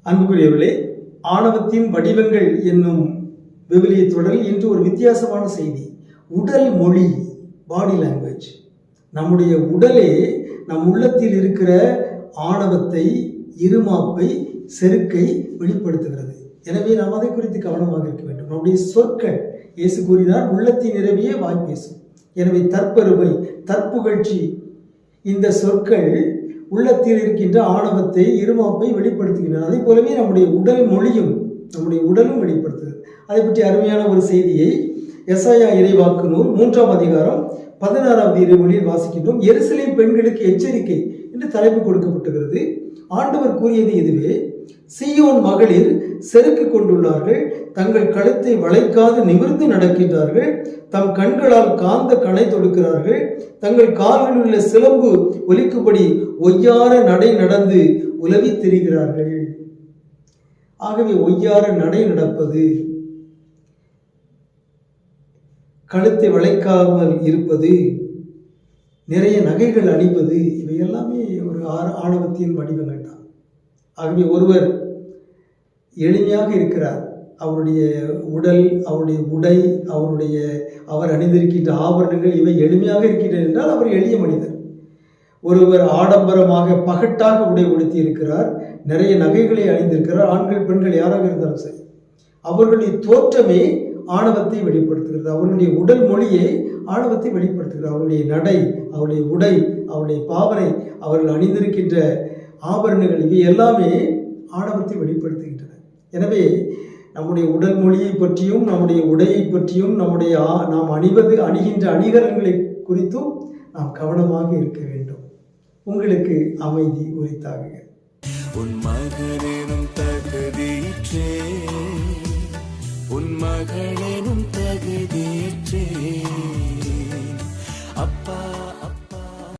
அன்புக்குரியவர்களே, ஆணவத்தின் வடிவங்கள் என்னும் விவிலிய தொடரில் இன்று ஒரு வித்தியாசமான செய்தி. உடல் மொழி, பாடி லாங்குவேஜ். நம்முடைய உடலே நம் உள்ளத்தில் இருக்கிற ஆணவத்தை, இருமாப்பை, செருக்கை வெளிப்படுத்துகிறது. எனவே நாம் அதை குறித்து கவனமாக இருக்க வேண்டும். நம்முடைய சொற்கள், இயேசு கூறினார், உள்ளத்தின் நிறைவே வாய் பேசும். எனவே தற்பெருமை, தற்புகழ்ச்சி, இந்த சொற்கள் உள்ளத்தில் இருக்கின்ற ஆணவத்தை, இருமாப்பை வெளிப்படுத்துகின்றன. அதே போலவே நம்முடைய உடல் மொழியும், நம்முடைய உடலும் வெளிப்படுத்துகிறது. அதை பற்றி அருமையான ஒரு செய்தியை எசாயா இறைவாக்கு நூல் 3ஆம் அதிகாரம் 16வது இறைமொழியில் வாசிக்கின்றோம். எருசலேம் பெண்களுக்கு எச்சரிக்கை என்று தலைப்பு கொடுக்கப்பட்டுகிறது. ஆண்டவர் கூறியது இதுவே: சீயோன் மகளிர் செருக்கு கொண்டுள்ளார்கள், தங்கள் கழுத்தை வளைக்காது நிமிர்ந்து நடக்கின்றார்கள், தம் கண்களால் காந்த கணை தொடுக்கிறார்கள், தங்கள் கால்களில் உள்ள சிலம்பு ஒலிக்கும்படி ஒய்யார நடை நடந்து உலவி திரிகிறார்கள். ஆகவே ஒய்யார நடை நடப்பது, கழுத்தை வளைக்காமல் இருப்பது, நிறைய நகைகள் அணிவது, இவை எல்லாமே ஒரு ஆணவத்தின் வடிவங்கள் தான். ஆகவே ஒருவர் எளிமையாக இருக்கிறார், அவருடைய உடல், அவருடைய உடை, அவர் அணிந்திருக்கின்ற ஆபரணங்கள் இவை எளிமையாக இருக்கின்றன என்றால் அவர் எளிய மனிதர். ஒருவர் ஆடம்பரமாக பகட்டாக உடை உடுத்தி இருக்கிறார், நிறைய நகைகளை அணிந்திருக்கிறார், ஆண்கள் பெண்கள் யாராக இருந்தாலும் சரி, அவர்களுடைய தோற்றமே ஆணவத்தை வெளிப்படுத்துகிறது. அவருடைய உடல் மொழியை ஆணவத்தை வெளிப்படுத்துகிறது. அவருடைய நடை, அவருடைய உடை, அவருடைய பாவனை, அவர்கள் அணிந்திருக்கின்ற ஆபரணங்கள் இவை எல்லாமே ஆணவத்தை வெளிப்படுத்துகின்றன. எனவே நம்முடைய உடல் மொழியை பற்றியும், நம்முடைய உடையை பற்றியும், நாம் அணிகின்ற அணிகலன்களை குறித்தும் நாம் கவனமாக இருக்க வேண்டும். உங்களுக்கு அமைதி உரித்தாக. உன் மகனேனும் தகுதிற்றே, உன் மகளேனும் தகுதிற்றே, அப்பா